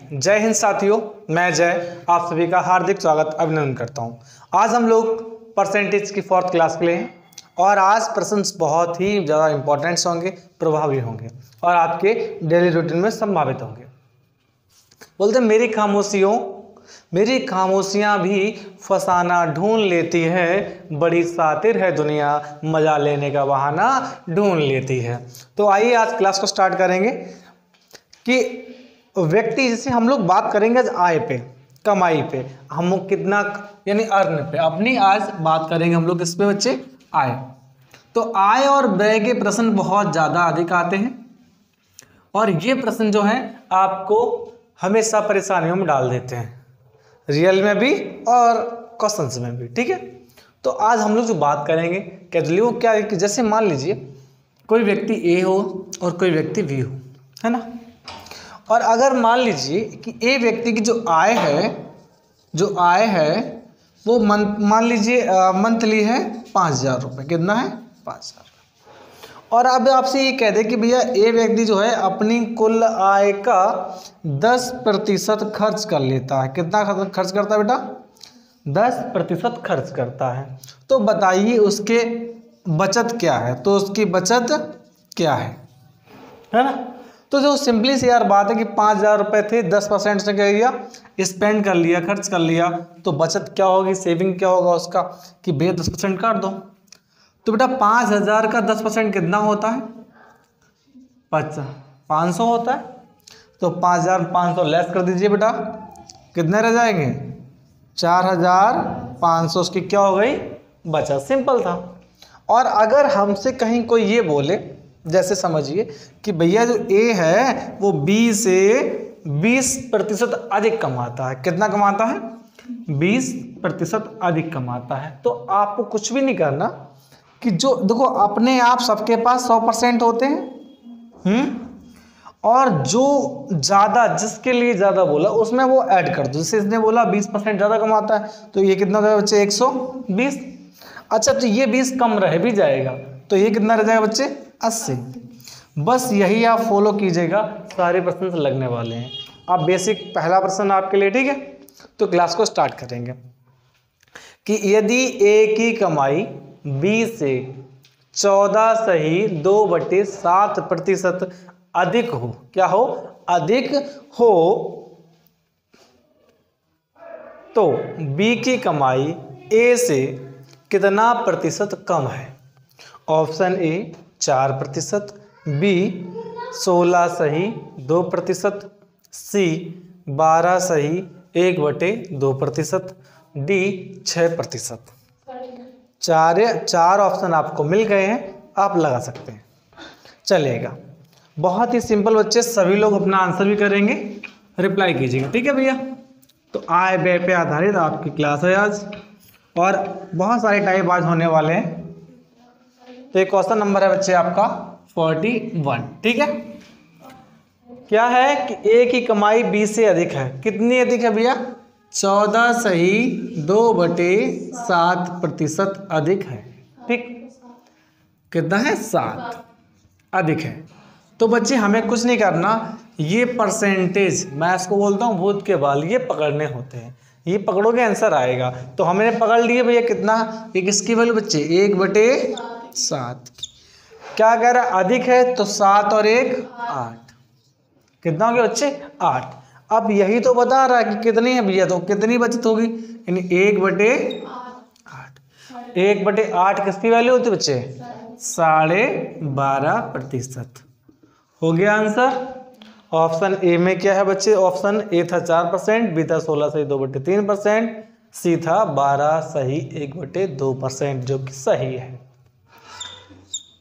जय हिंद साथियों, मैं जय आप सभी का हार्दिक स्वागत अभिनंदन करता हूं। आज हम लोग परसेंटेज की 4th क्लास के लिए हैं और आज प्रश्न बहुत ही ज़्यादा इंपॉर्टेंट्स होंगे, प्रभावी होंगे और आपके डेली रूटीन में संभावित होंगे। बोलते मेरी खामोशियाँ भी फसाना ढूंढ लेती है, बड़ी सातिर है दुनिया, मजा लेने का बहाना ढूंढ लेती है। तो आइए आज क्लास को स्टार्ट करेंगे कि व्यक्ति, जैसे हम लोग बात करेंगे आज आय पे, कमाई पे, हम लोग कितना यानी अर्न पे, अपनी आज बात करेंगे हम लोग किस पे बच्चे, आय। तो आय और व्यय के प्रश्न बहुत ज़्यादा अधिक आते हैं और ये प्रश्न जो है आपको हमेशा परेशानियों में डाल देते हैं, रियल में भी और क्वेश्चंस में भी। ठीक है, तो आज हम लोग जो बात करेंगे कैजुअली वो क्या है कि जैसे मान लीजिए कोई व्यक्ति ए हो और कोई व्यक्ति बी हो, है ना। और अगर मान लीजिए कि ए व्यक्ति की जो आय है वो मान लीजिए मंथली है 5,000 रुपये। कितना है? 5,000। और अब आपसे ये कह दे कि भैया ए व्यक्ति जो है अपनी कुल आय का 10% खर्च कर लेता है। कितना खर्च करता है बेटा? 10% खर्च करता है। तो बताइए उसके बचत क्या है? तो उसकी बचत क्या है ना। तो जो सिंपली सी यार बात है कि 5,000 रुपये थे, 10% से क्या किया, स्पेंड कर लिया, खर्च कर लिया, तो बचत क्या होगी, सेविंग क्या होगा उसका कि भैया 10% काट दो। तो बेटा 5,000 का 10% कितना होता है? 500 होता है। तो 5,500 लेस कर दीजिए बेटा, कितने रह जाएंगे? 4,500 उसकी क्या हो गई? बचत। सिंपल था। और अगर हमसे कहीं कोई ये बोले, जैसे समझिए कि भैया जो ए है वो बी से 20% अधिक कमाता है। कितना कमाता है? 20% अधिक कमाता है। तो आपको कुछ भी नहीं करना कि जो देखो अपने आप सबके पास 100% होते हैं, और जो ज़्यादा जिसके लिए ज़्यादा बोला उसमें वो ऐड कर दो। जैसे इसने बोला 20% ज़्यादा कमाता है तो ये कितना रहा बच्चे? 120। अच्छा, तो ये 20 कम रह भी जाएगा तो ये कितना रह जाएगा बच्चे? 80। बस यही आप फॉलो कीजिएगा, सारे प्रश्न लगने वाले हैं। आप बेसिक पहला प्रश्न आपके लिए, ठीक है। तो क्लास को स्टार्ट करेंगे कि यदि ए की कमाई बी से 14.2/7% अधिक हो, क्या हो? अधिक हो, तो बी की कमाई ए से कितना प्रतिशत कम है? Option A 4%, B 16.2%, C 12.1/2%, D 6%। चार ऑप्शन आपको मिल गए हैं, आप लगा सकते हैं। चलेगा, बहुत ही सिंपल बच्चे, सभी लोग अपना आंसर भी करेंगे, रिप्लाई कीजिएगा, ठीक है भैया। तो आय व्यय पे आधारित आपकी क्लास है आज और बहुत सारे टाइप आज होने वाले हैं। तो एक क्वेश्चन नंबर है बच्चे आपका 41, ठीक है। क्या है कि ए की कमाई बी से अधिक है। कितनी अधिक है भैया? 14.2/7% अधिक है, ठीक। कितना है? 7 अधिक है। तो बच्चे हमें कुछ नहीं करना, ये परसेंटेज मैं इसको बोलता हूँ भूत के बाल, ये पकड़ने होते हैं। ये पकड़ोगे आंसर आएगा। तो हमने पकड़ लिए भैया कितना, एक इसकी वैल्यू बच्चे 1/7। क्या कह रहा है? अधिक है तो 7 और 1 8। कितना हो गया बच्चे? 8। अब यही तो बता रहा है कि कितनी है भैया, तो कितनी बचत होगी, यानी 1/8। 1/8 किसकी वैल्यू होती है बच्चे? 12.5%। हो गया आंसर। ऑप्शन ए में क्या है बच्चे? ऑप्शन ए था 4%, बी था 16.2/3%, सी था 12.1/2%, जो कि सही है।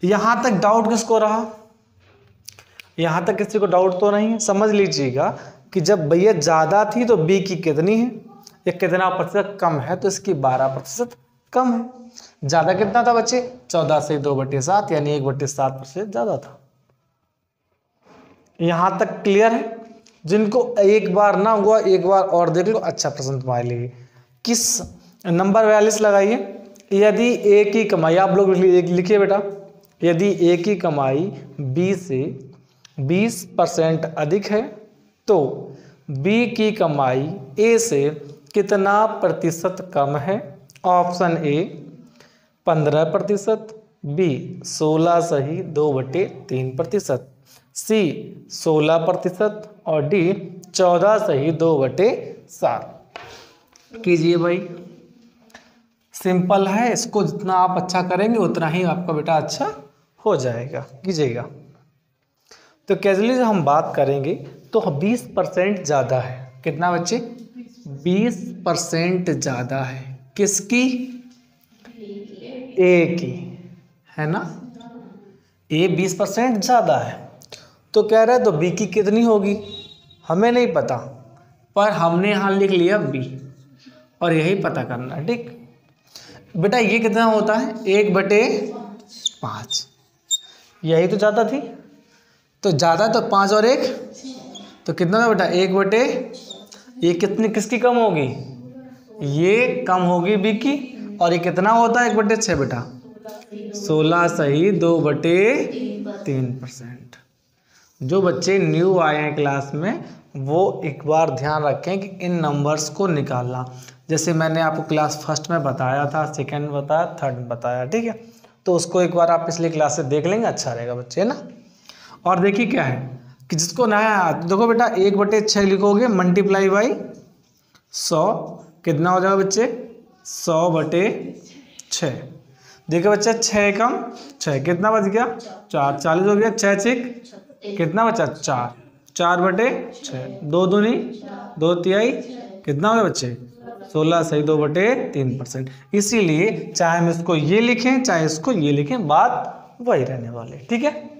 यहां तक डाउट किसको रहा? यहां तक किसी को डाउट तो नहीं है? समझ लीजिएगा कि जब भैया ज्यादा थी तो बी की कितनी है, या कितना प्रतिशत कम है, तो इसकी 12% कम है। ज्यादा कितना था बच्चे? 14.2/7, यानी 1/7% ज्यादा था। यहां तक क्लियर है? जिनको एक बार ना हुआ एक बार और देख लो, अच्छा प्रश्न तुम्हारे लिए। किस नंबर 42 लगाइए। यदि ए की कमाई, आप लोग लिखिए बेटा, यदि ए की कमाई बी से 20% अधिक है तो बी की कमाई ए से कितना प्रतिशत कम है? ऑप्शन ए 15%, बी 16 सही 2/3%, सी 16% और डी 14 सही 2/7। कीजिए भाई, सिंपल है, इसको जितना आप अच्छा करेंगे उतना ही आपका बेटा अच्छा हो जाएगा। कीजिएगा। तो कैजुअली जो हम बात करेंगे तो 20% ज़्यादा है। कितना बच्चे? 20% ज़्यादा है। किसकी? ए की, है ना। ए 20% ज़्यादा है तो कह रहा है तो बी की कितनी होगी हमें नहीं पता, पर हमने यहाँ लिख लिया बी और यही पता करना है। ठीक बेटा, ये कितना होता है? 1/5। यही तो ज़्यादा थी, तो ज़्यादा तो 5 और 1 तो कितना था बेटा? 1/, ये कितनी किसकी कम होगी? ये कम होगी बी की। और ये कितना होता है? 1/6 बेटा, 16 सही 2/3%। जो बच्चे न्यू आए हैं क्लास में वो एक बार ध्यान रखें कि इन नंबर्स को निकालना, जैसे मैंने आपको क्लास फर्स्ट में बताया था, सेकंड में बताया, थर्ड में बताया। ठीक है, तो उसको एक बार आप पिछली क्लास से देख लेंगे, अच्छा रहेगा बच्चे, है ना। और देखिए क्या है कि जिसको नया, देखो बेटा 1/6 लिखोगे मल्टीप्लाई बाई 100, कितना हो जाएगा बच्चे? 100/6। देखिए बच्चा 6 कम 6 कितना बच गया? 4, 40 हो गया। 6 6 कितना बचा? 4, 4/6, 2 दूनी 2 तिहाई, कितना हो गया बच्चे? 16 सही 2/3%। इसीलिए चाहे हम इसको ये लिखें चाहे इसको ये लिखें, बात वही रहने वाली। ठीक है,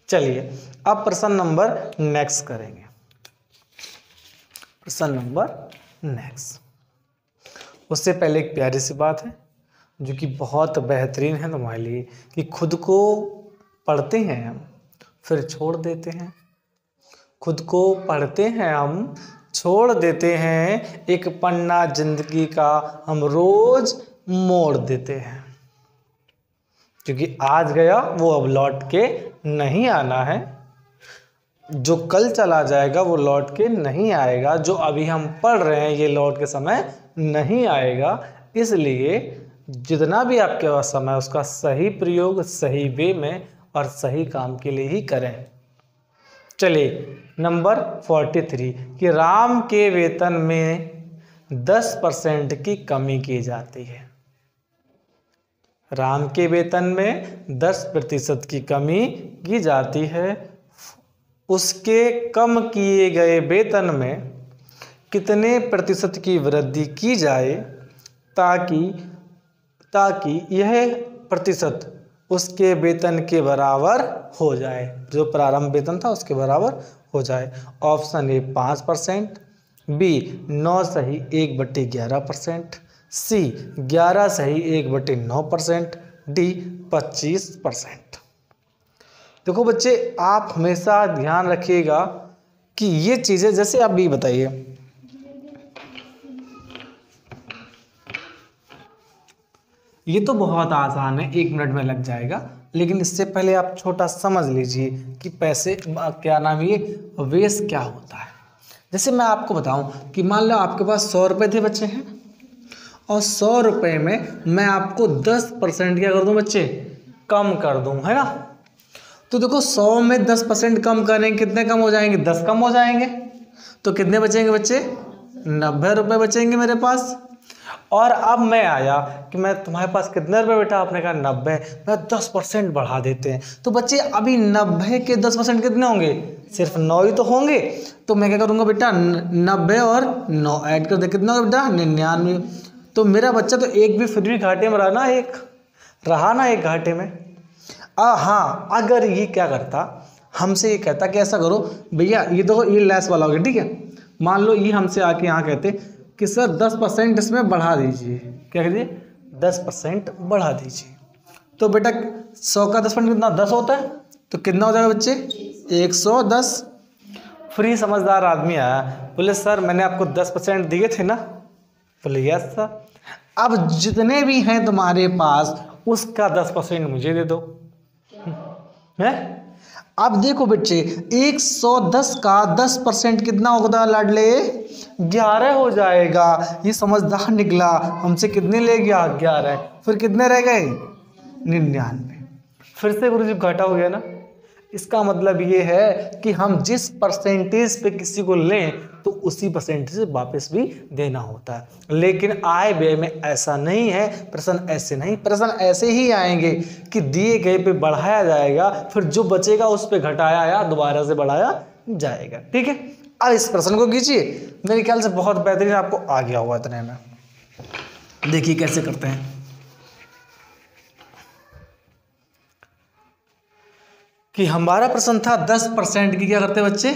चलिए अब प्रश्न नंबर नेक्स्ट करेंगे। प्रश्न नंबर नेक्स्ट, उससे पहले एक प्यारी सी बात है जो कि बहुत बेहतरीन है तुम्हारे लिए, कि खुद को पढ़ते हैं हम फिर छोड़ देते हैं, खुद को पढ़ते हैं हम छोड़ देते हैं, एक पन्ना जिंदगी का हम रोज मोड़ देते हैं, क्योंकि आज गया वो अब लौट के नहीं आना है। जो कल चला जाएगा वो लौट के नहीं आएगा, जो अभी हम पढ़ रहे हैं ये लौट के समय नहीं आएगा। इसलिए जितना भी आपके पास समय उसका सही प्रयोग सही वे में और सही काम के लिए ही करें। चलिए नंबर 43, कि राम के वेतन में 10% की कमी की जाती है। राम के वेतन में 10% की कमी की जाती है, उसके कम किए गए वेतन में कितने प्रतिशत की वृद्धि की जाए ताकि यह प्रतिशत उसके वेतन के बराबर हो जाए, जो प्रारंभ वेतन था उसके बराबर हो जाए। ऑप्शन ए 5%, बी 9 सही 1/11%, सी 11 सही 1/9%, डी 25%। देखो बच्चे, आप हमेशा ध्यान रखिएगा कि ये चीज़ें, जैसे आप भी बताइए, ये तो बहुत आसान है, 1 मिनट में लग जाएगा, लेकिन इससे पहले आप छोटा समझ लीजिए कि पैसे क्या नाम, ये वेस क्या होता है। जैसे मैं आपको बताऊं कि मान लो आपके पास 100 रुपये थे बच्चे हैं, और 100 रुपये में मैं आपको 10% क्या कर दूं बच्चे? कम कर दूं, है ना। तो देखो 100 में 10% कम करेंगे, कितने कम हो जाएंगे? 10 कम हो जाएंगे। तो कितने बचेंगे बच्चे? 90 रुपये बचेंगे मेरे पास। और अब मैं आया कि मैं तुम्हारे पास कितने रुपए बेटा? आपने कहा 90, मैं 10% बढ़ा देते हैं। तो बच्चे अभी 90 के 10% कितने होंगे? सिर्फ 9 ही तो होंगे। तो मैं क्या करूँगा बेटा? 90 और 9 ऐड कर दे, कितना होगा बेटा? 99। तो मेरा बच्चा तो एक भी फिर भी घाटे में रहा ना, एक घाटे में। हाँ, अगर ये क्या करता, हमसे ये कहता कि ऐसा करो भैया, ये देखो ये लेस वाला हो गया, ठीक है। मान लो ये हमसे आके यहाँ कहते कि सर 10% इसमें बढ़ा दीजिए, क्या करिए? 10% बढ़ा दीजिए। तो बेटा 100 का 10% कितना? 10 होता है, तो कितना हो जाएगा बच्चे? 110। फ्री समझदार आदमी आया, बोले सर मैंने आपको 10% दिए थे ना? बोले यस सर। अब जितने भी हैं तुम्हारे पास उसका 10% मुझे दे दो, है। अब देखो बच्चे 110 का 10% कितना होगा लाडले? 11 हो जाएगा। ये समझदार निकला, हमसे कितने ले गया? 11। फिर कितने रह गए? 99। फिर से गुरुजी घाटा हो गया ना। इसका मतलब ये है कि हम जिस परसेंटेज पे किसी को लें तो उसी परसेंटेज से वापस भी देना होता है। लेकिन आय व्यय में ऐसा नहीं है, प्रश्न ऐसे नहीं, प्रश्न ऐसे ही आएंगे कि दिए गए पे बढ़ाया जाएगा, फिर जो बचेगा उस पे घटाया या दोबारा से बढ़ाया जाएगा। ठीक है, अब इस प्रश्न को कीजिए, मेरे ख्याल से बहुत बेहतरीन आपको आ गया होगा इतने में। देखिए कैसे करते हैं। कि हमारा प्रश्न था 10% की क्या करते बच्चे?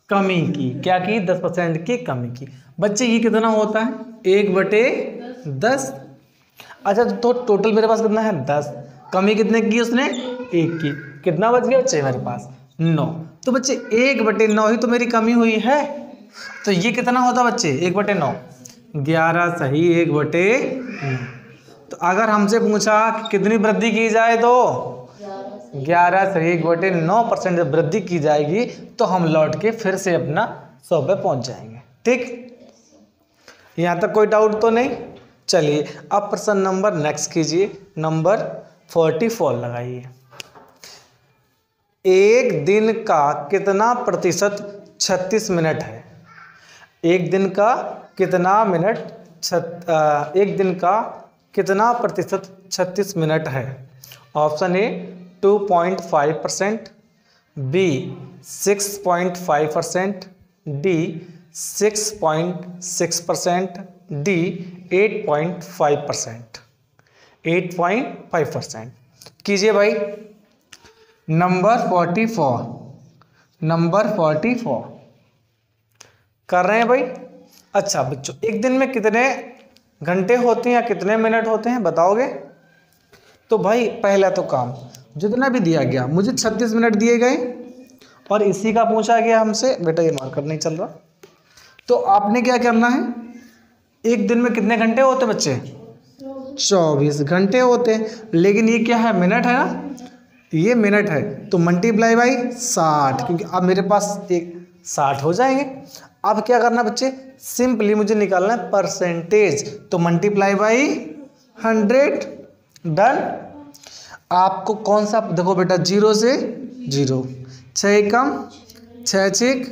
कमी की। क्या की? 10% की कमी की। बच्चे ये कितना होता है? 1/10। अच्छा तो टोटल मेरे पास कितना है? 10। कमी कितने की उसने? 1 की। कितना बच गया बच्चे मेरे पास? 9। तो बच्चे 1/9 ही तो मेरी कमी हुई है। तो ये कितना होता बच्चे? 1/9। 11 सही 1/9। तो अगर हमसे पूछा कि कितनी वृद्धि की जाए तो 11 से 1/9% जब वृद्धि की जाएगी तो हम लौट के फिर से अपना 100 पे पहुंच जाएंगे। ठीक, यहां तक कोई डाउट तो नहीं? चलिए अब प्रश्न नंबर नेक्स्ट कीजिए, नंबर 44 लगाइए। एक दिन का कितना प्रतिशत 36 मिनट है? एक दिन का कितना मिनट एक दिन का कितना प्रतिशत 36 मिनट है? Option A 2.5%, B 6.5%, D 6.6%, D 8.5%। 8.5% कीजिए भाई। नंबर 44 कर रहे हैं भाई। अच्छा बच्चों, एक दिन में कितने घंटे होते हैं या कितने मिनट होते हैं बताओगे? तो भाई पहला तो काम, जितना भी दिया गया, मुझे 36 मिनट दिए गए और इसी का पूछा गया हमसे, बेटा ये मार्कर नहीं चल रहा, तो आपने क्या करना है? एक दिन में कितने घंटे होते बच्चे? 24 घंटे होते हैं। लेकिन ये क्या है? मिनट है ना, ये मिनट है तो मल्टीप्लाई बाई 60, क्योंकि अब मेरे पास 60 हो जाएंगे। अब क्या करना बच्चे? सिंपली मुझे निकालना है परसेंटेज, तो मल्टीप्लाई बाई 100। डन। आपको कौन सा देखो बेटा, 0 से 0, 6 कम 6 छिक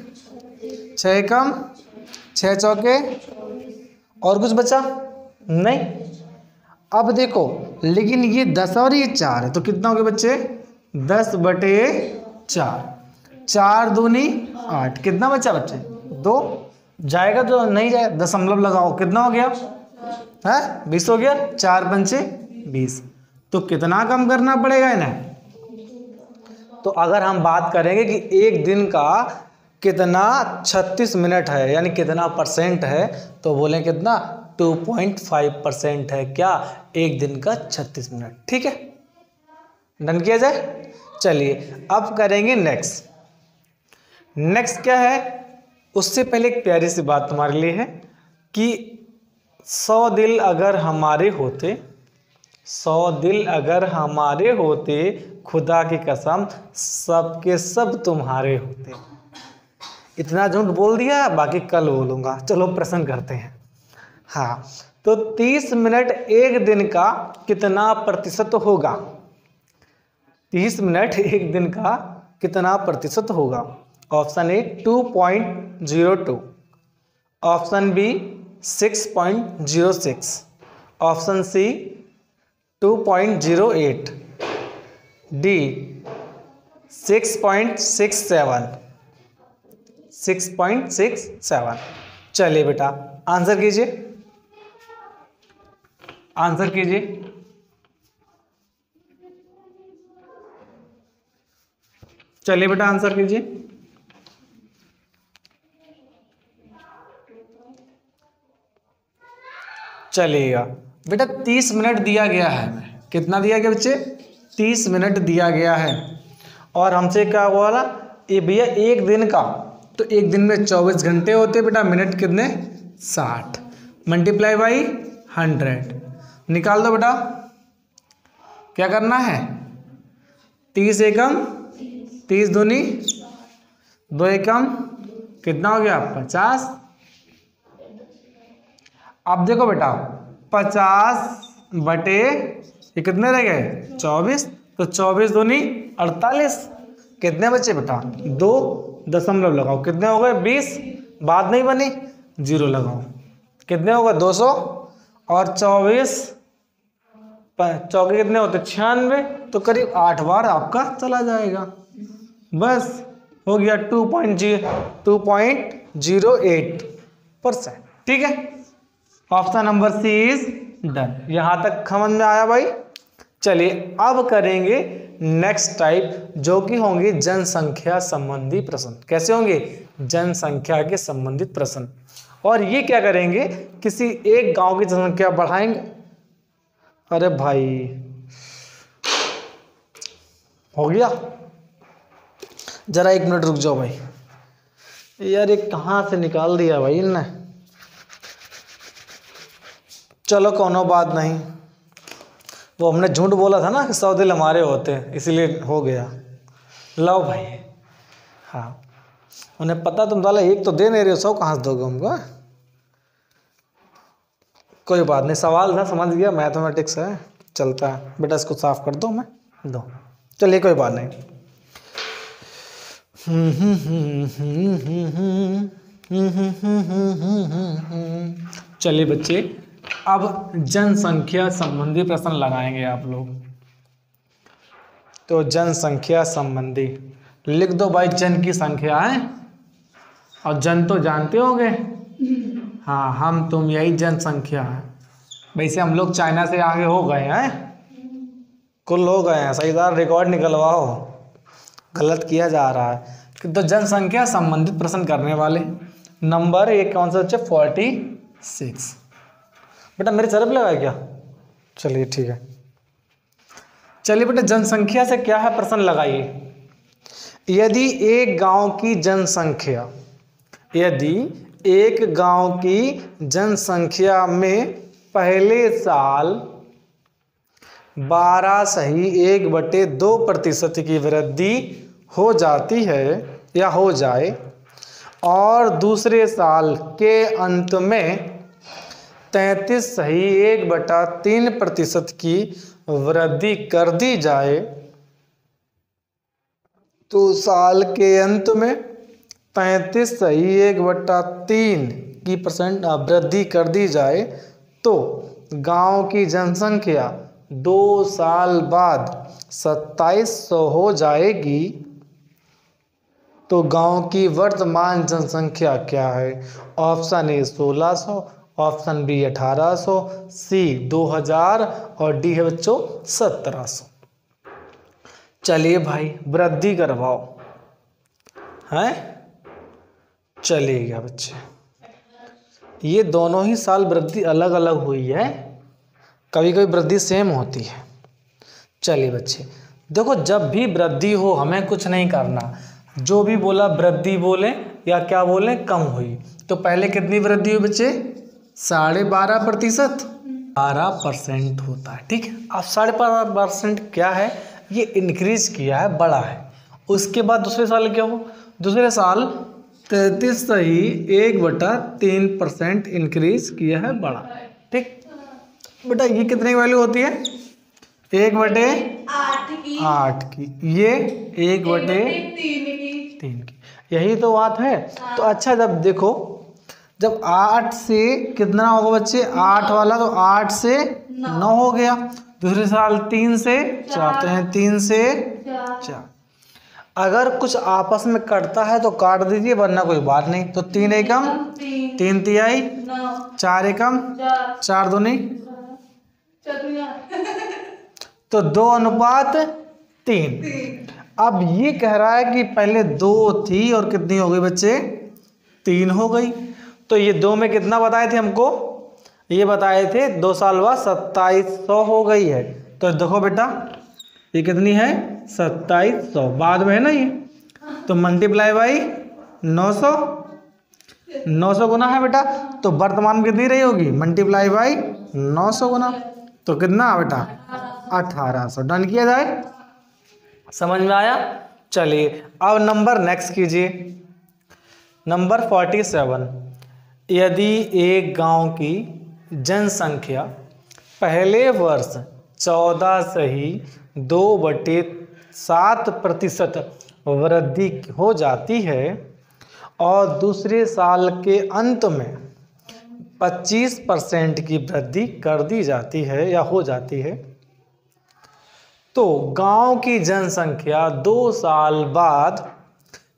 6 कम 6 चौके, और कुछ बचा नहीं। अब देखो लेकिन ये 10 और ये 4 है तो कितना हो गया बच्चे? 10/4। 4 दूनी 8। कितना बचा बच्चे? 2 जाएगा तो नहीं जाएगा, दशमलव लगाओ, कितना हो गया है? 20 हो गया। 4 पंचे 20। तो कितना कम करना पड़ेगा इन्हें? तो अगर हम बात करेंगे कि एक दिन का कितना 36 मिनट है यानी कितना परसेंट है, तो बोले कितना? 2.5% है क्या एक दिन का 36 मिनट। ठीक है, डन किया जाए। चलिए अब करेंगे नेक्स्ट। नेक्स्ट क्या है? उससे पहले एक प्यारी सी बात तुम्हारे लिए है कि 100 दिल अगर हमारे होते, 100 दिल अगर हमारे होते, खुदा की कसम सबके सब तुम्हारे होते। इतना झूठ बोल दिया, बाकी कल बोलूँगा। चलो प्रश्न करते हैं। हाँ, तो 30 मिनट एक दिन का कितना प्रतिशत होगा? 30 मिनट एक दिन का कितना प्रतिशत होगा? Option A 2.02, option B 6.06, option C 2.08, D 6.67। 6.67। चलिए बेटा आंसर कीजिए, आंसर कीजिए। चलिए बेटा आंसर कीजिए। चलिएगा बेटा 30 मिनट दिया गया है। कितना दिया गया बच्चे? 30 मिनट दिया गया है। और हमसे क्या बोला? ये भैया एक दिन का, तो एक दिन में 24 घंटे होते बेटा, मिनट कितने? 60, मल्टीप्लाई बाई 100। निकाल दो बेटा। क्या करना है? 30 एकम 30 दूनी 2 एकम कितना हो गया 50। अब देखो बेटा 50 बटे ये कितने रह गए 24, तो 24 दूनी 48। कितने बचे बेटा 2 दशमलव लगाओ, कितने हो गए 20। बात नहीं बनी, 0 लगाओ, कितने हो गए 200 और 24 चौके कितने होते 96, तो करीब 8 बार आपका चला जाएगा। बस हो गया 2.08%। ठीक है, option number C is done. यहां तक समझ में आया भाई। चलिए अब करेंगे नेक्स्ट टाइप, जो कि होंगे जनसंख्या संबंधी प्रश्न। कैसे होंगे जनसंख्या के संबंधित प्रश्न। और ये क्या करेंगे, किसी एक गांव की जनसंख्या बढ़ाएंगे। अरे भाई हो गया, जरा 1 मिनट रुक जाओ भाई। यार ये कहाँ से निकाल दिया भाई इनने। चलो कोनो बात नहीं, वो हमने झूठ बोला था ना कि 100 दिल हमारे होते हैं, इसीलिए हो गया। लो भाई, हाँ उन्हें पता तुम साला एक तो दे नहीं रहे हो, 100 कहाँ से दोगे हमको। कोई बात नहीं, सवाल था समझ गया, मैथमेटिक्स है चलता है। बेटा इसको साफ कर दो, मैं दो, चलिए कोई बात नहीं। चलिए बच्चे, अब जनसंख्या संबंधी प्रश्न लगाएंगे आप लोग। तो जनसंख्या संबंधी लिख दो भाई, जन की संख्या है, और जन तो जानते होंगे, हाँ हम तुम यही जनसंख्या है। वैसे हम लोग चाइना से आगे हो गए हैं, कुल हो गए हैं, सहीदार रिकॉर्ड निकलवाओ, गलत किया जा रहा है। तो जनसंख्या संबंधित प्रश्न करने वाले नंबर एक कौन सा बच्चे 46। बेटा मेरे तरफ लगा क्या, चलिए ठीक है। चलिए बेटा जनसंख्या से क्या है प्रश्न लगाइए। यदि एक गांव की जनसंख्या, यदि एक गांव की जनसंख्या में पहले साल 12.1/2% की वृद्धि हो जाती है या हो जाए, और दूसरे साल के अंत में 33.1/3% की वृद्धि कर दी जाए, तो साल के अंत में 33.1/3 की वृद्धि कर दी जाए, तो गांव की जनसंख्या 2 साल बाद 2700 हो जाएगी। तो गांव की वर्तमान जनसंख्या क्या है। ऑप्शन ए 1600, ऑप्शन बी 1800, सी 2000 और डी है बच्चों 1700। चलिए भाई वृद्धि करवाओ, हैं चलिएगा बच्चे। ये दोनों ही साल वृद्धि अलग अलग हुई है, कभी कभी वृद्धि सेम होती है। चलिए बच्चे देखो, जब भी वृद्धि हो हमें कुछ नहीं करना, जो भी बोला वृद्धि बोले या क्या बोले कम हुई, तो पहले कितनी वृद्धि हुई बच्चे 12.5%, 12% होता है। ठीक है, अब 12.5% क्या है, ये इंक्रीज किया है, बड़ा है। उसके बाद दूसरे साल क्या हो, दूसरे साल 33.1/3% इंक्रीज किया है, बड़ा। ठीक बेटा, ये कितने की वैल्यू होती है 1/8 की, ये 1/3 की, यही तो बात है। तो अच्छा जब देखो, जब 8 से कितना होगा बच्चे 8 वाला, तो 8 से 9 हो गया। दूसरे साल 3 से 4, तो हैं 3 से 4। अगर कुछ आपस में कटता है तो काट दीजिए, वरना कोई बात नहीं। तो 3 एकम 3 तिहाई, 4 एकम 4 दूनी, तो 2:3। अब ये कह रहा है कि पहले 2 थी और कितनी हो गई बच्चे 3 हो गई। तो ये 2 में कितना बताए थे हमको, ये बताए थे 2 साल बाद 2700 हो गई है। तो देखो बेटा ये कितनी है 2700, बाद में है ना ये, तो मल्टीप्लाई बाई 900 गुना है बेटा। तो वर्तमान में कितनी रही होगी, मल्टीप्लाई बाई 900 गुना, तो कितना बेटा 1800। डन किया जाए, समझ में आया। चलिए अब नंबर नेक्स्ट कीजिए, नंबर 47। यदि एक गांव की जनसंख्या पहले वर्ष 14 से ही 2/7% वृद्धि हो जाती है और दूसरे साल के अंत में 25% की वृद्धि कर दी जाती है या हो जाती है, तो गांव की जनसंख्या 2 साल बाद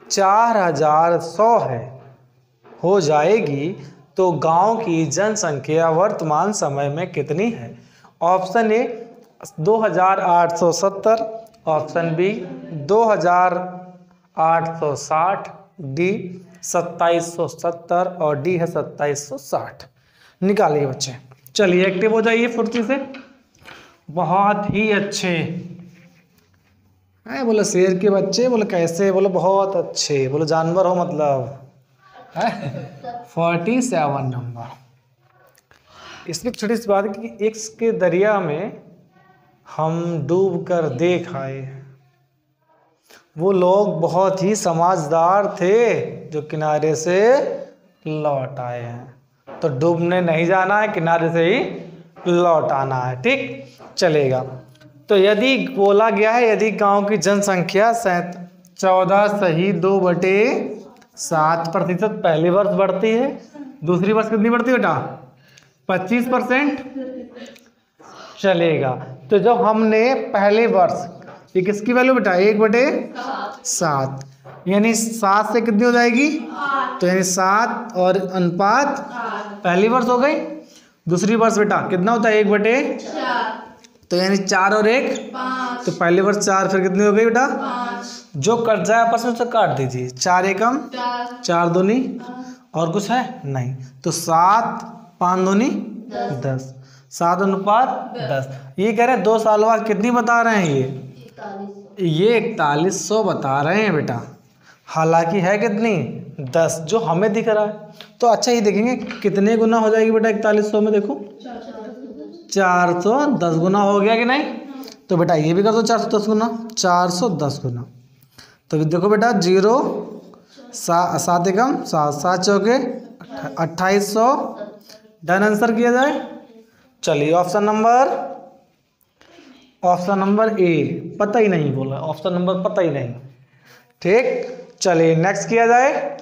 4100 हो जाएगी, तो गांव की जनसंख्या वर्तमान समय में कितनी है? Option A 2870, option B 2860, D 2770 और डी है 2760। निकालिए बच्चे, चलिए एक्टिव हो जाइए फुर्ती से। बहुत ही अच्छे है, बोलो शेर के बच्चे, बोलो कैसे, बोलो बहुत अच्छे, बोलो जानवर हो मतलब है। 47 नंबर। इसमें छोटी सी बात है कि एक्स के दरिया में हम डूब कर देख आए, वो लोग बहुत ही समझदार थे जो किनारे से लौट आए हैं। तो डूबने नहीं जाना है, किनारे से ही लौट आना है, ठीक चलेगा। तो यदि बोला गया है यदि गांव की जनसंख्या 14 से ही 2/7% पहले वर्ष बढ़ती है, दूसरी वर्ष कितनी बढ़ती है बेटा? 25% चलेगा। तो जब हमने पहले वर्ष, ये किसकी वैल्यू बेटा? 1/7, यानी 7 से कितनी हो जाएगी? तो यानी 7 और अनुपात पहली वर्ष हो गई। दूसरी वर्ष बेटा कितना होता है? 1/4, तो यानी 4 और 1 5। तो पहले वर्ष 4, फिर कितनी हो गई बेटा? 5। जो कट जाए आपस में उसे काट दीजिए, 4 एकम 4 दूनी, और कुछ है नहीं, तो 7 5 दूनी 10, 7 अनुपात 10। ये कह रहे हैं 2 साल बाद कितनी बता रहे हैं? ये 4100 बता रहे हैं बेटा, हालांकि है कितनी? 10, जो हमें दिख रहा है। तो अच्छा ये देखेंगे कितने गुना हो जाएगी बेटा 4100 में, देखो 410 गुना हो गया कि नहीं? तो बेटा ये भी कर दो 410 गुना, 410 गुना। तो देखो बेटा 0 7 एकम 7, 7 चौके 2800, डन आंसर किया जाए। चलिए ऑप्शन नंबर ए पता ही नहीं बोला, ऑप्शन नंबर पता ही नहीं, ठीक। चलिए नेक्स्ट किया जाए।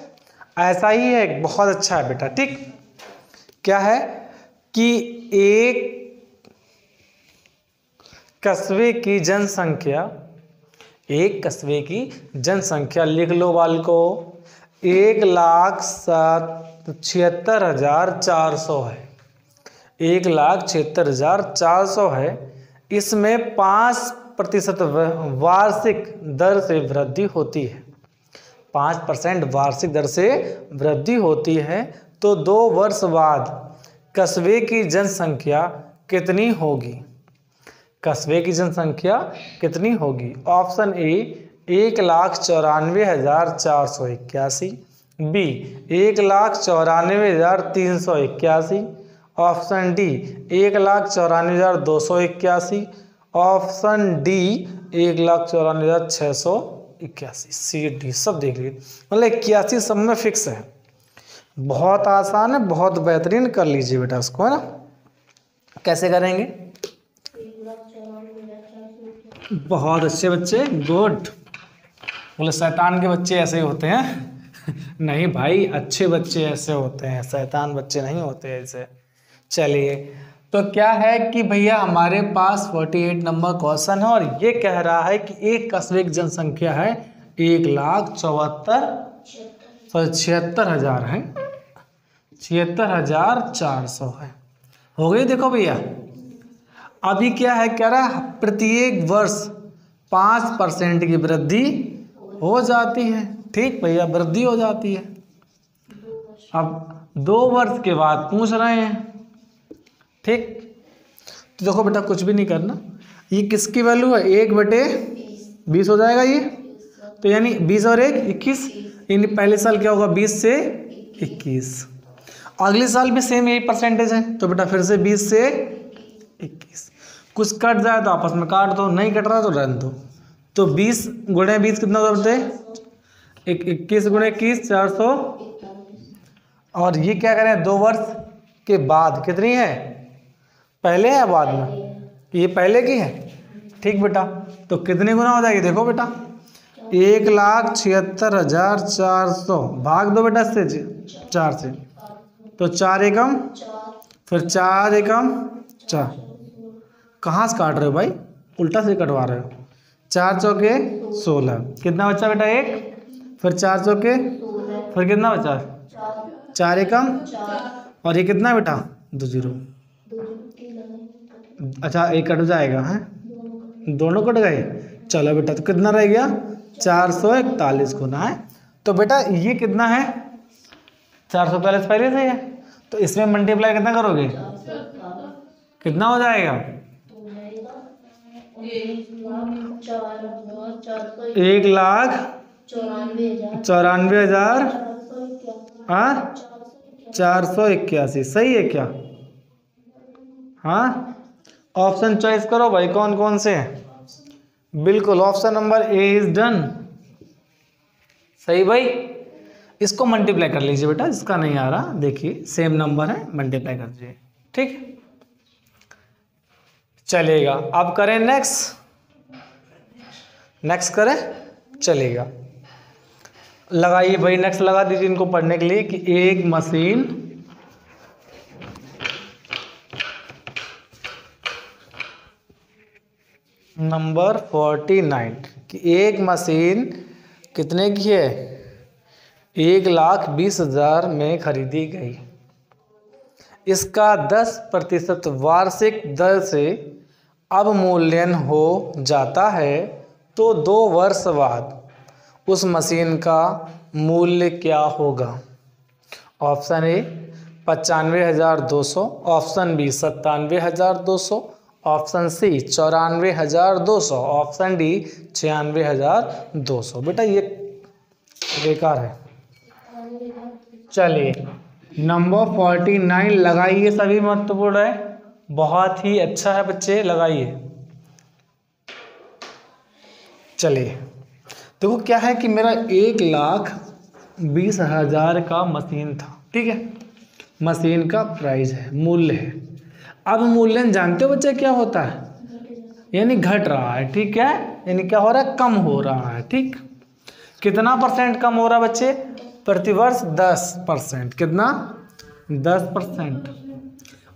ऐसा ही है, बहुत अच्छा है बेटा, ठीक। क्या है कि एक कस्बे की जनसंख्या लिख लो बालको 1,76,400 है। 1,76,400 है। इसमें 5% वार्षिक दर से वृद्धि होती है। 5% वार्षिक दर से वृद्धि होती है। तो 2 वर्ष बाद कस्बे की जनसंख्या कितनी होगी? कस्बे की जनसंख्या कितनी होगी? Option A 1,94,481, B 1,94,381, option D 1,94,281, option D 1,94,681। C D सब देख लीजिए, मतलब 81 सब में फिक्स है। बहुत आसान है, बहुत बेहतरीन, कर लीजिए बेटा इसको, है ना। कैसे करेंगे? बहुत अच्छे बच्चे, गुड। बोले शैतान के बच्चे ऐसे ही होते हैं नहीं भाई, अच्छे बच्चे ऐसे होते हैं, शैतान बच्चे नहीं होते ऐसे। चलिए, तो क्या है कि भैया हमारे पास 48 नंबर क्वेश्चन है और ये कह रहा है कि एक कस्बे की जनसंख्या है 1,76,000 है, 76,400 है। हो गई? देखो भैया अभी क्या है, कह रहा है प्रत्येक वर्ष 5% की वृद्धि हो जाती है। ठीक भैया, वृद्धि हो जाती है। अब 2 वर्ष के बाद पूछ रहे हैं, ठीक। तो देखो बेटा कुछ भी नहीं करना, ये किसकी वैल्यू है? 1/20 हो जाएगा ये, तो यानी 20 और 1 21, यानी पहले साल क्या होगा? 20 से 21। अगले साल भी सेम यही परसेंटेज है, तो बेटा फिर से 20 से 21। कुछ कट जाए तो आपस में काट दो, नहीं कट रहा तो रहने दो, तो 20 गुणे 20 कितना होता है? 21 गुणे 21 400। और ये क्या करें 2 वर्ष के बाद कितनी है? पहले है बाद में? ये पहले की है। ठीक बेटा, तो कितने गुना हो जाएगी देखो बेटा, 1,76,400 भाग दो बेटा इससे 4 से, तो 4 एकम, फिर 4 एकम 4। कहाँ से काट रहे हो भाई? उल्टा से कटवा रहे हो। 4 चौके 16, कितना बचा बेटा 1, फिर 4 चौके, फिर कितना बचा 4 एकम, और ये कितना बेटा 2 0। अच्छा एक कट जाएगा है, दोनों कट गए। चलो बेटा, तो कितना रह गया 441 गुना है। तो बेटा ये कितना है 441 पहले से है, तो इसमें मल्टीप्लाई कितना करोगे, कितना हो जाएगा 1,94,000 हाँ 481। सही है क्या? हाँ ऑप्शन चॉइस करो भाई, कौन कौन से हैं। बिल्कुल option number A is done. सही भाई, इसको मल्टीप्लाई कर लीजिए बेटा, इसका नहीं आ रहा, देखिए सेम नंबर है, मल्टीप्लाई कर दीजिए। ठीक चलेगा। अब करें नेक्स्ट करें, चलेगा। लगाइए भाई, नेक्स्ट लगा दीजिए इनको पढ़ने के लिए कि एक मशीन नंबर 49 कि एक मशीन कितने की है, 1,20,000 में खरीदी गई। इसका 10% वार्षिक दर से अवमूल्यन हो जाता है, तो 2 वर्ष बाद उस मशीन का मूल्य क्या होगा? Option A 95,200, option B 97,200, option C 94,200, option D 96,200। बेटा ये बेकार है। चलिए नंबर 49 लगाइए, सभी महत्वपूर्ण है, बहुत ही अच्छा है बच्चे, लगाइए। चलिए देखो क्या है कि मेरा 1,20,000 का मशीन था, ठीक है, मशीन का प्राइस है, मूल्य है। अब मूल्य जानते हो बच्चे क्या होता है, यानी घट रहा है, ठीक है, यानी क्या हो रहा है, कम हो रहा है। ठीक, कितना % कम हो रहा है बच्चे? प्रतिवर्ष 10%। कितना? 10%।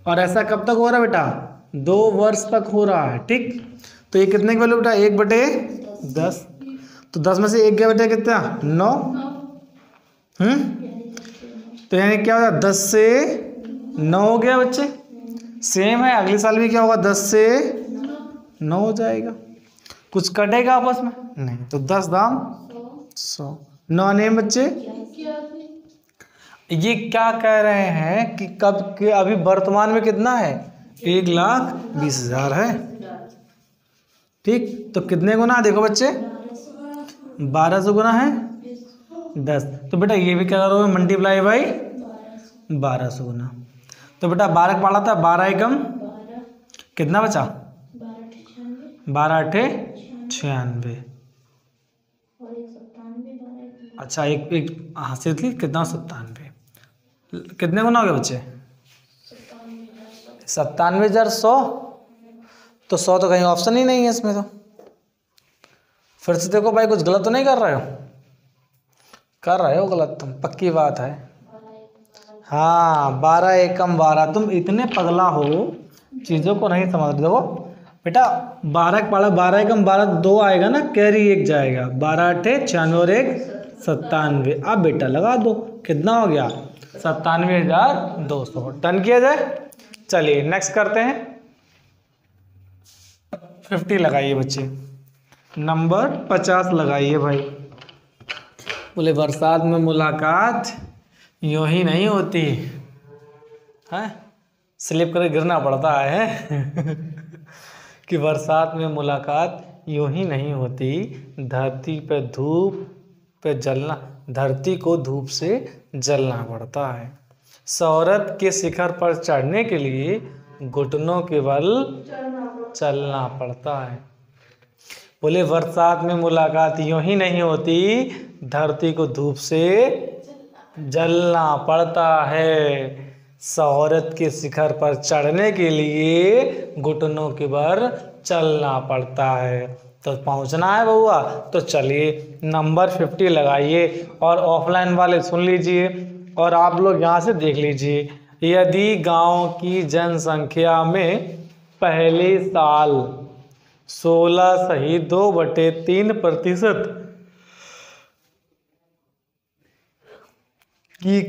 और ऐसा कब तक हो रहा है बेटा? 2 वर्ष तक हो रहा है। ठीक, तो ये कितने की वैल्यू बेटा? 1/10। तो 10 में से 1 गया बेटा कितना? 9। तो यानी क्या होगा, 10 से 9 हो गया बच्चे। सेम है, अगले साल भी क्या होगा, 10 से 9 हो जाएगा। कुछ कटेगा आपस में? नहीं। तो 10 दाम 100। 9 नेम बच्चे। ये क्या कह रहे हैं कि कब के, अभी वर्तमान में कितना है, 1,20,000 है। ठीक, तो कितने गुना देखो बच्चे, 1200 गुना है 10। तो बेटा ये भी क्या करोगे, मल्टीप्लाई बाई 1200 गुना। तो बेटा 12 पढ़ा था, 12 एकम कितना बचा, 12 8 96। अच्छा एक हासिल थी कितना, 97। कितने गुना हो गया बच्चे, 97,100। तो 100 तो कहीं ऑप्शन ही नहीं है इसमें। तो फिर से देखो भाई, कुछ गलत तो नहीं कर रहे हो? कर रहे हो गलत तुम, पक्की बात है। हाँ 12 एकम 12। तुम इतने पगला हो, चीज़ों को नहीं समझ रहे। देखो बेटा 12 पढ़ा, 12 एकम 12, 2 आएगा ना, कैरी 1 जाएगा, 12 8 96 और 1 97। अब बेटा लगा दो, कितना हो गया, 97,200। डन किया जाए। चलिए नेक्स्ट करते हैं। 50 लगाइए बच्चे, नंबर 50 लगाइए भाई। बोले बरसात में मुलाकात यूं ही नहीं होती है, स्लिप करके गिरना पड़ता है कि बरसात में मुलाकात यूं ही नहीं होती, धरती पे धूप पे जलना, धरती को धूप से जलना पड़ता है। शोहरत के शिखर पर चढ़ने के लिए घुटनों के बल चलना पड़ता है। बोले बरसात में मुलाकात यूं ही नहीं होती, धरती को धूप से जलना पड़ता है। शोहरत के शिखर पर चढ़ने के लिए घुटनों के बल चलना पड़ता है। तो पहुंचना है बउआ, तो चलिए नंबर 50 लगाइए और ऑफलाइन वाले सुन लीजिए और आप लोग यहाँ से देख लीजिए। यदि गांव की जनसंख्या में पहले साल 16.2/3% की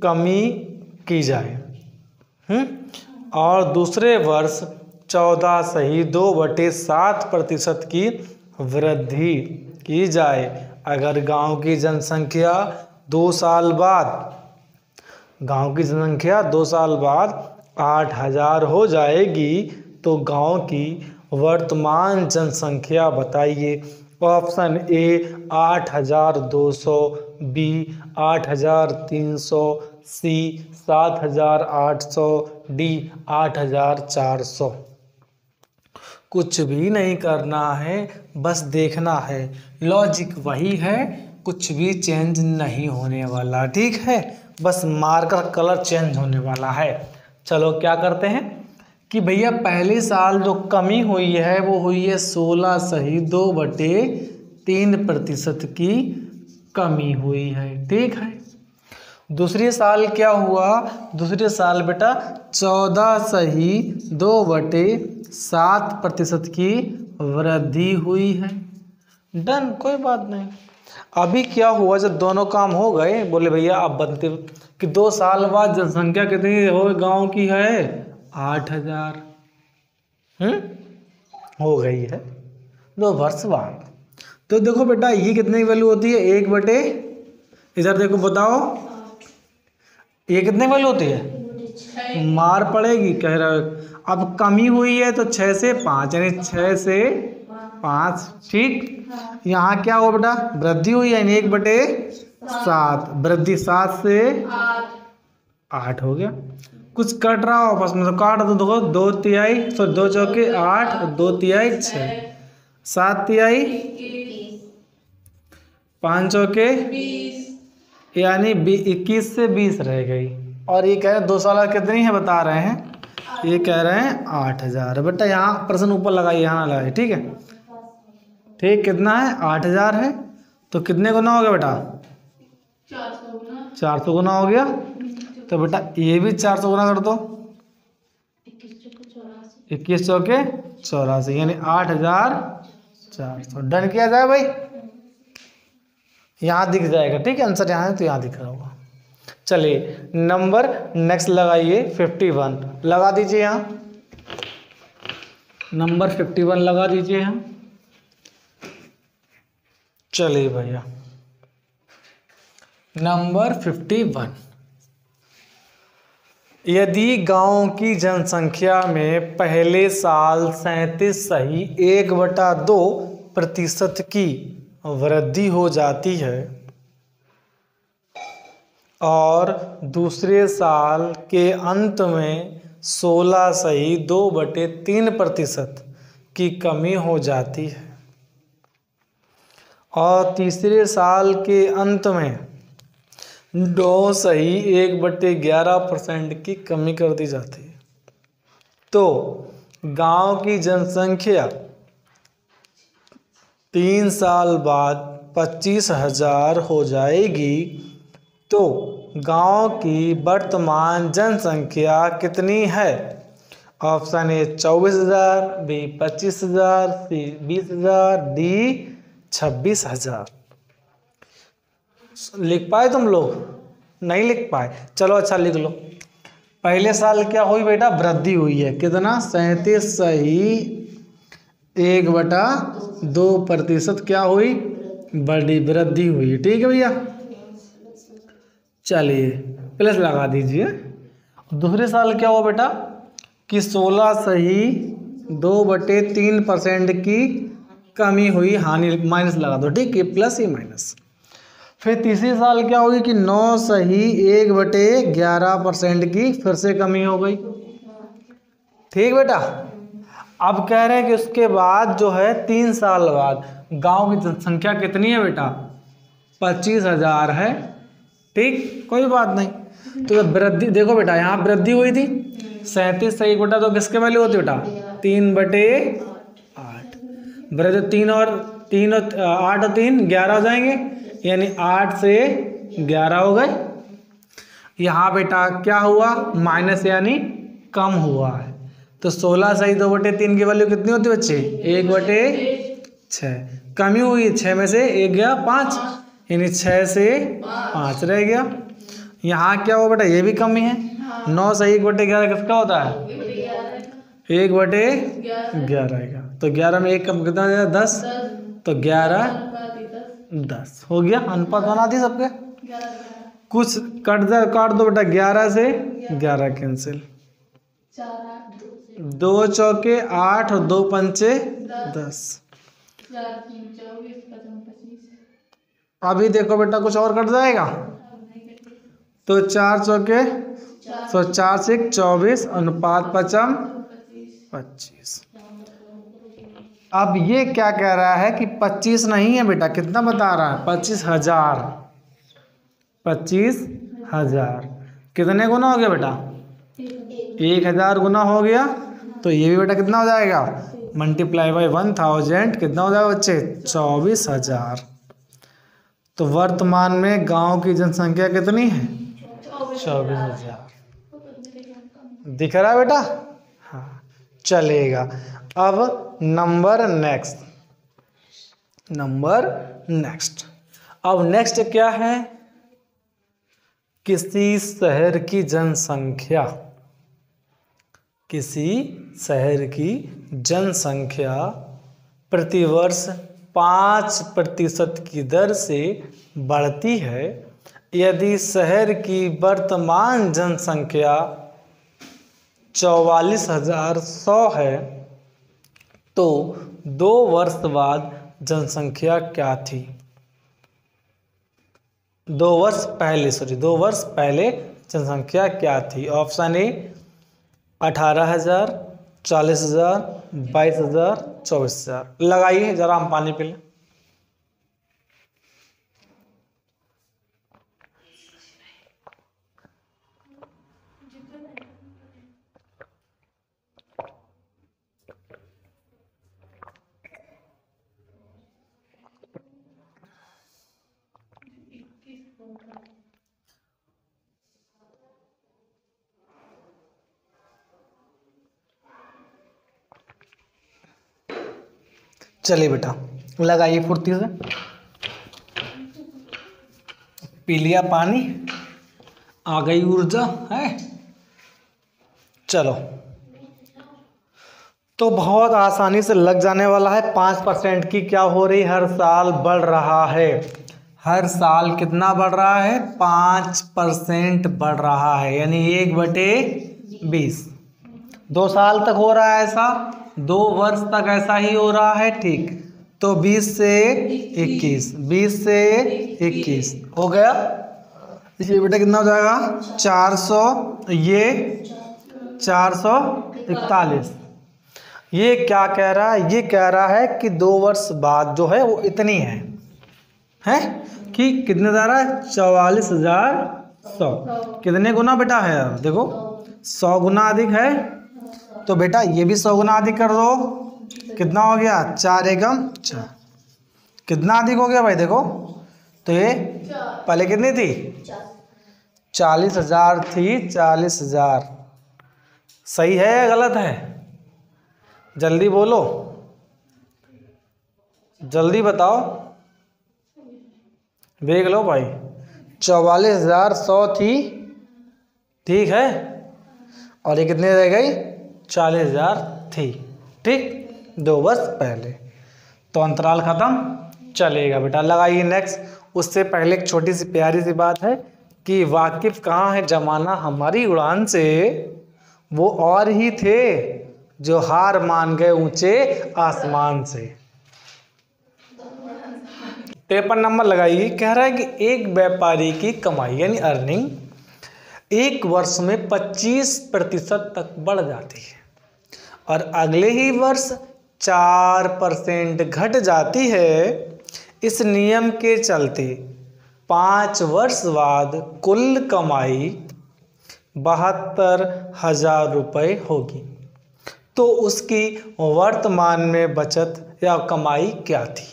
कमी की जाए और दूसरे वर्ष 14.2/7% की वृद्धि की जाए। अगर गांव की जनसंख्या 2 साल बाद 8,000 हो जाएगी तो गांव की वर्तमान जनसंख्या बताइए। Option A 8,200, B 8,300, C 7,800, D 8,400। कुछ भी नहीं करना है, बस देखना है। लॉजिक वही है, कुछ भी चेंज नहीं होने वाला, ठीक है। बस मार्कर कलर चेंज होने वाला है। चलो क्या करते हैं कि भैया पहले साल जो कमी हुई है वो हुई है 16.2/3% की कमी हुई है, ठीक है। दूसरे साल क्या हुआ? दूसरे साल बेटा 14.2/7% की वृद्धि हुई है। डन, कोई बात नहीं। अभी क्या हुआ जब दोनों काम हो गए, बोले भैया अब बनते कि 2 साल बाद जनसंख्या कितनी हो गांव की है? 8,000 हो गई है 2 वर्ष बाद। तो देखो बेटा ये कितने की वैल्यू होती है? 1/, इधर देखो बताओ ये कितने वैल्यू होती है? मार पड़ेगी कह रहा। अब कमी हुई है तो 6 से 5 यानी 6 से 5, ठीक। यहाँ क्या हुआ बेटा? वृद्धि हुई है यानी 1/7, वृद्धि 7 से 8 हो गया। कुछ कट रहा हो आपस में तो काट दो। देखो 2 तिहाई, तो 2 चौके 8, 2 तिहाई 6, 7 तिहाई 5 चौके 20, यानी 21 से 20 रह गई। और ये कह रहे हैं 2 साल कितनी है बता रहे हैं, ये कह रहे हैं 8,000। बेटा यहाँ प्रश्न ऊपर लगाइए, यहाँ ना लगाइए, ठीक है। ठीक, कितना है? 8,000 है तो कितने गुना हो गया बेटा? 400 गुना हो गया। तो बेटा ये भी 400 गुना कर दो, 21 चौके 84 यानी 8,400। डन किया जाए भाई, यहाँ दिख जाएगा, ठीक है। आंसर यहाँ है तो यहाँ दिख रहा होगा। चलिए नंबर नेक्स्ट लगाइए 51 लगा दीजिए, यहाँ नंबर 51 लगा दीजिए यहाँ। चलिए भैया नंबर 51, यदि गांव की जनसंख्या में पहले साल 37.1/2% की वृद्धि हो जाती है और दूसरे साल के अंत में 16.2/3% की कमी हो जाती है और तीसरे साल के अंत में 9.1/11% की कमी कर दी जाती है, तो गांव की जनसंख्या 3 साल बाद 25,000 हो जाएगी। तो गांव की वर्तमान जनसंख्या कितनी है? Option A 24,000, B 25,000, C 20,000, D 26,000। लिख पाए तुम लोग? नहीं लिख पाए? चलो अच्छा लिख लो। पहले साल क्या हुई बेटा? वृद्धि हुई है, कितना? 37.1/2% क्या हुई? बड़ी वृद्धि हुई, ठीक है भैया। चलिए प्लस लगा दीजिए। दूसरे साल क्या हुआ बेटा कि 16.2/3% की कमी हुई, हानि माइनस लगा दो, ठीक है, प्लस ये माइनस। फिर तीसरे साल क्या होगी कि 9.1/11% की फिर से कमी हो गई, ठीक बेटा। अब कह रहे हैं कि उसके बाद जो है 3 साल बाद गांव की जनसंख्या कितनी है बेटा? 25,000 है। ठीक, कोई बात नहीं। तो वृद्धि देखो बेटा, यहाँ वृद्धि हुई थी 37 से 1 बटा तो किसके वैल्यू होती बेटा? 3/8। वृद्धि 3 और 8 और 3 11 हो जाएंगे, यानी 8 से 11 हो गए। यहाँ बेटा क्या हुआ? माइनस यानी कम हुआ है। तो 16 सही 2/3 की वैल्यू कितनी होती है बच्चे? 1/6। कमी हुई 6 में से 1 गया 5, यानी 6 से 5 रह गया। यहाँ क्या हुआ बेटा? ये भी कमी है। 9 से 1/11 किसका होता है? 1/11 आएगा। तो 11 में 1 कम कितना हो जाएगा? 10। तो 11 10 हो गया। अनुपात बना दी सबके। कुछ काट दो बेटा। 11 से 11 कैंसिल, 2 चौके 8 और 2 पंचे 10। अभी देखो बेटा कुछ और कट जाएगा। तो 4 चौके 4 से 24, अनुपात 25। अब ये क्या कह रहा है कि 25 नहीं है बेटा, कितना बता रहा है? 25,000। 25,000 कितने गुना हो गया बेटा? 1,000 गुना हो गया। तो ये भी बेटा कितना हो जाएगा? मल्टीप्लाई बाई 1000 कितना हो जाएगा बच्चे? 24,000। तो वर्तमान में गांव की जनसंख्या कितनी है? 24,000। दिख रहा है बेटा? हाँ, चलेगा। अब नंबर नेक्स्ट। अब नेक्स्ट क्या है? किसी शहर की जनसंख्या प्रतिवर्ष 5% की दर से बढ़ती है। यदि शहर की वर्तमान जनसंख्या 44,100 है तो 2 वर्ष बाद जनसंख्या क्या थी? 2 वर्ष पहले जनसंख्या क्या थी? ऑप्शन ए 18,000, 40,000, 22,000, 24,000। लगाइए जरा, हम पानी पी लें। चलिए बेटा, लगाइए फुर्ती से। पी लिया पानी, आ गई ऊर्जा है। चलो, तो बहुत आसानी से लग जाने वाला है। 5% की क्या हो रही? हर साल बढ़ रहा है। हर साल कितना बढ़ रहा है? 5% बढ़ रहा है, यानी 1/20। 2 साल तक हो रहा है ऐसा, 2 वर्ष तक ऐसा ही हो रहा है। ठीक, तो 20 से 21, 20 से 21 हो गया। इसलिए बेटा कितना हो जाएगा? 400, ये 441। ये क्या कह रहा है? ये कह रहा है कि 2 वर्ष बाद जो है वो इतनी है कि कितने जा रहा है? 44,100। कितने गुना बेटा है? देखो 100 गुना अधिक है। तो बेटा ये भी 100 गुना अधिक कर दो। कितना हो गया? 4 एकम 4। कितना अधिक हो गया भाई? देखो तो ये पहले कितनी थी? 40,000 थी। 40,000 सही है या गलत है? जल्दी बोलो, जल्दी बताओ। देख लो भाई, 44,100 थी, ठीक है, और ये कितने रह गई? 40,000 थी। ठीक, 2 वर्ष पहले। तो अंतराल खत्म। चलेगा बेटा, लगाइए नेक्स्ट। उससे पहले एक छोटी सी प्यारी सी बात है कि वाकिफ कहाँ है जमाना हमारी उड़ान से, वो और ही थे जो हार मान गए ऊंचे आसमान से। 53 नंबर लगाइए। कह रहा है कि एक व्यापारी की कमाई यानी अर्निंग 1 वर्ष में 25% तक बढ़ जाती है और अगले ही वर्ष 4% घट जाती है। इस नियम के चलते 5 वर्ष बाद कुल कमाई 72,000 रुपये होगी। तो उसकी वर्तमान में बचत या कमाई क्या थी?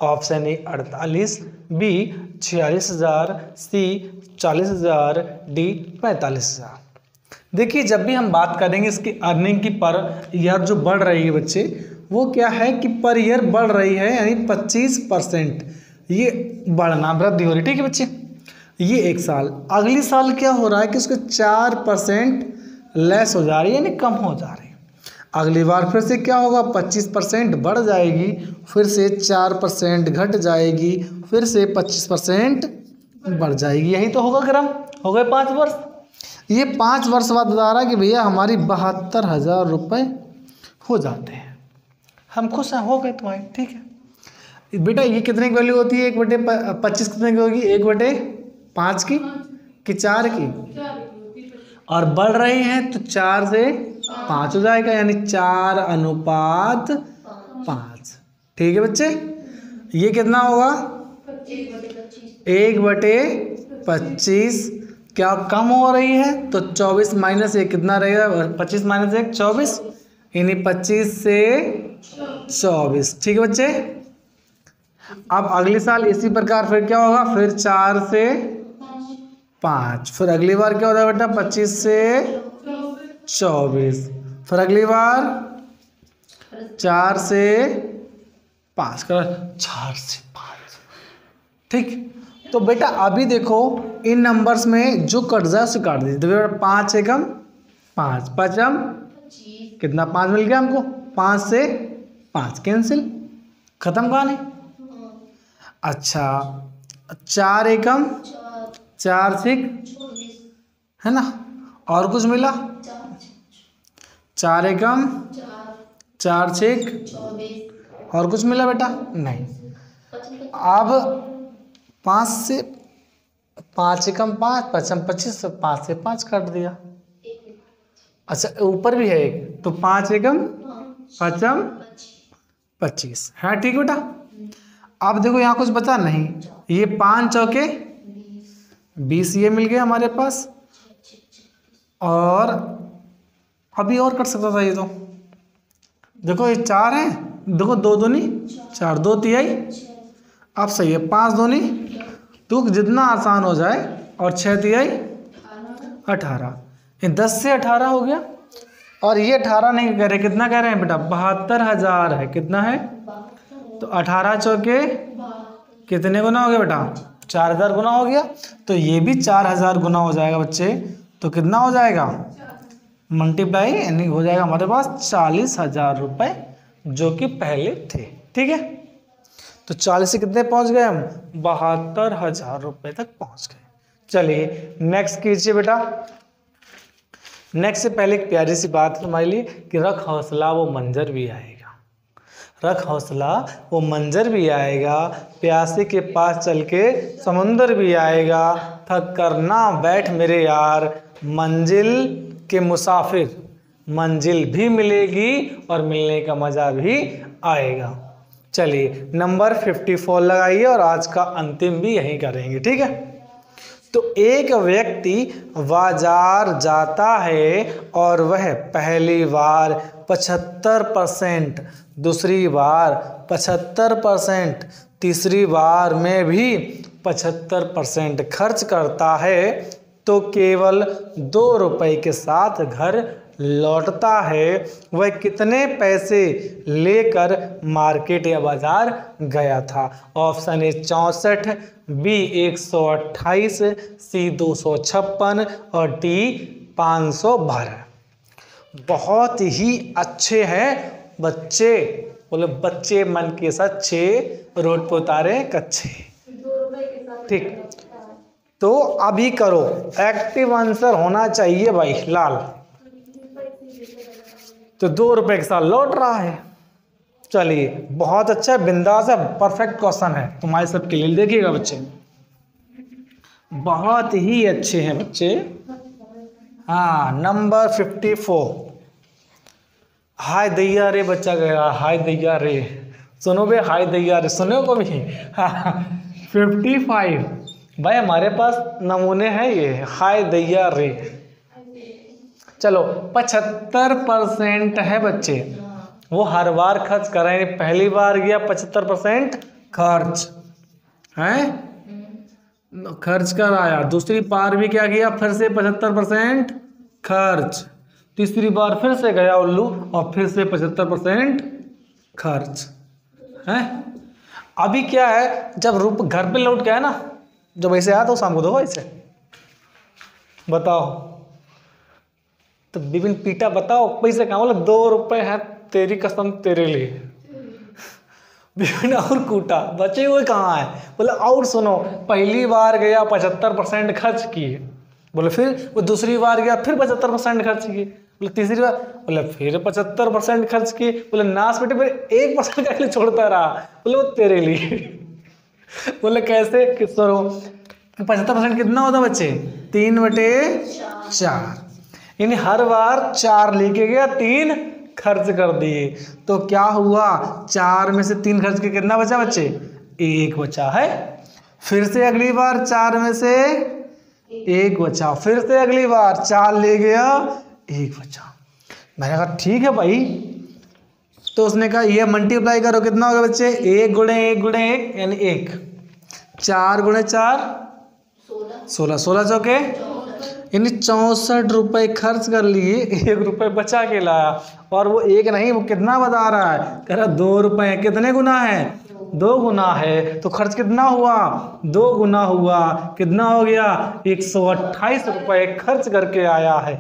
Option A 48, B 46,000, C 40,000, D 45,000। देखिए, जब भी हम बात करेंगे इसकी अर्निंग की पर ईयर जो बढ़ रही है बच्चे, वो क्या है कि पर ईयर बढ़ रही है, यानी 25% ये बढ़ना वृद्धि हो रही है। ठीक है बच्चे, ये एक साल। अगली साल क्या हो रहा है कि उसके 4% लेस हो जा रही है, यानी कम हो जा रही है। अगली बार फिर से क्या होगा, 25% बढ़ जाएगी, फिर से 4% घट जाएगी, फिर से 25% बढ़ जाएगी। यही तो होगा क्रम। हो गए 5 वर्ष। ये 5 वर्ष बाद बता रहा है कि भैया हमारी 72,000 रुपये हो जाते हैं। हम खुश हैं, हो गए तुम्हारे। ठीक है बेटा, ये कितने की वैल्यू होती है? 1/25 कितने की होगी? 1/5 की कि 4 की? और बढ़ रही हैं तो 4 से 5 हो जाएगा, यानी 4:5। ठीक है बच्चे, ये कितना होगा? 1/25। क्या कम हो रही है तो 24 माइनस 1 कितना रहेगा? 25 माइनस 1 24, यानी 25 से 24। ठीक है बच्चे, अब अगले साल इसी प्रकार फिर क्या होगा? फिर 4 से 5, फिर अगली बार क्या होता है बेटा? 25 से 24, फिर अगली बार 4 से 5 कर 4 से 5। ठीक, तो बेटा अभी देखो इन नंबर्स में जो कट जाए उसे काट दीजिए। तो बेटा 5 एकम 5, 5 कितना? 5 मिल गया हमको। 5 से 5 कैंसिल, खत्म कहानी। अच्छा, 4 एकम 4 6 है ना, और कुछ मिला? 4 एकम 4 6 और कुछ मिला बेटा? नहीं। अब 5 से 5 एकम 5, 5 25, 5 से 5 काट दिया। अच्छा, ऊपर भी है एक, तो 5 एकम 5 25 है। ठीक बेटा, अब देखो यहाँ कुछ बचा नहीं। ये 5 चौके 20, ये मिल गया हमारे पास। और अभी और कट सकता था ये तो। देखो ये 4 है, देखो 2 दूनी 4, 2 तिहाई। अब सही है, 5 दूनी तो जितना आसान हो जाए, और 6 तिहाई 18। ये 10 से 18 हो गया। और ये 18 नहीं कह रहे, कितना कह रहे हैं बेटा? 72,000 है। कितना है? तो 18 चौके कितने गुना हो गया बेटा? 4,000 गुना हो गया। तो ये भी 4,000 गुना हो जाएगा बच्चे। तो कितना हो जाएगा? मल्टीप्लाई, यानी हो जाएगा हमारे पास 40,000 रुपये, जो कि पहले थे। ठीक है, तो 40 से कितने पहुंच गए हम? 72,000 रुपये तक पहुंच गए। चलिए नेक्स्ट कीजिए बेटा। नेक्स्ट से पहले एक प्यारी सी बात हमारे लिए कि रख हौसला वो मंजर भी आएगा। रख हौसला वो मंजर भी आएगा, प्यासे के पास चल के समुंदर भी आएगा। थक कर ना बैठ मेरे यार, मंजिल के मुसाफिर, मंजिल भी मिलेगी और मिलने का मज़ा भी आएगा। चलिए नंबर 54 लगाइए और आज का अंतिम भी यही करेंगे। ठीक है, तो एक व्यक्ति बाजार जाता है और वह पहली बार 75%, दूसरी बार 75%, तीसरी बार में भी 75% खर्च करता है, तो केवल 2 रुपये के साथ घर लौटता है। वह कितने पैसे लेकर मार्केट या बाजार गया था? ऑप्शन ए 64, बी 128, सी 256 और डी 512। बहुत ही अच्छे हैं बच्चे, बोले बच्चे मन के सच्चे, रोड पे उतारे कच्चे। ठीक, तो अभी करो, एक्टिव आंसर होना चाहिए भाई लाल। तो 2 रुपये के साथ लौट रहा है। चलिए बहुत अच्छा, बिंदास है, परफेक्ट क्वेश्चन है तुम्हारे सबके लिए। देखिएगा बच्चे, बहुत ही अच्छे हैं बच्चे। हाँ, नंबर 54। हाय दैया रे बच्चा गया, हाय दैया रे, सुनो बे हाय दैया रे, सुनो कभी 55 भाई हमारे पास नमूने हैं ये, हाय दैया रे। चलो 75% है बच्चे, वो हर बार खर्च कर रहे हैं, पहली बार गया 75% खर्च है, खर्च कर आया, दूसरी बार भी क्या किया, फिर से 75% खर्च, तीसरी बार फिर से गया उल्लू और फिर से 75% खर्च है। अभी क्या है, जब घर पे लौट के आया ना, जब ऐसे आया तो शाम को दो ऐसे बताओ, तो बिपिन पीटा, बताओ पैसे कहाँ, बोला 2 रुपए है तेरी कसम तेरे लिए। बिपिन और कूटा, बचे हुए कहाँ है, बोले और सुनो, पहली बार गया 75% खर्च किए, बोले फिर वो दूसरी बार गया फिर 75% खर्च किए, बोले तीसरी बार, बोले फिर 75% खर्च किए, बोले नाश बेटे फिर 1% का लिए छोड़ता रहा, बोले वो तेरे लिए। बोले कैसे, किस करो, 75% कितना होता बच्चे, 3/4, यानी हर बार 4 लेके गया, 3 खर्च कर दिए, तो क्या हुआ, 4 में से 3 खर्च के कितना बचा बच्चे, 1 बचा है। फिर से अगली बार 4 में से 1 बचा, फिर से अगली बार 4 ले गया, 1 बचा। मैंने कहा ठीक है भाई, तो उसने कहा ये मल्टीप्लाई करो, कितना होगा बच्चे, 1 गुणे 1 गुणे 1 यानी 1, 4 गुणे 4 16, 16 चौके यानी 64 रुपए खर्च कर लिए, 1 रुपए बचा के लाया, और वो 1 नहीं, वो कितना बता रहा है, कह रहा 2 रुपए, कितने गुना है, 2 गुना है, तो खर्च कितना हुआ, 2 गुना हुआ, कितना हो गया, 128 रुपए खर्च करके आया है,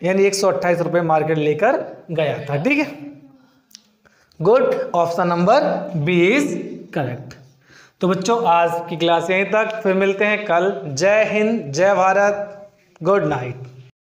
यानी 128 रुपए मार्केट लेकर गया था। ठीक है, good, option number B is correct. तो बच्चों आज की क्लास यहीं तक, फिर मिलते हैं कल। जय हिंद, जय भारत, गुड नाइट।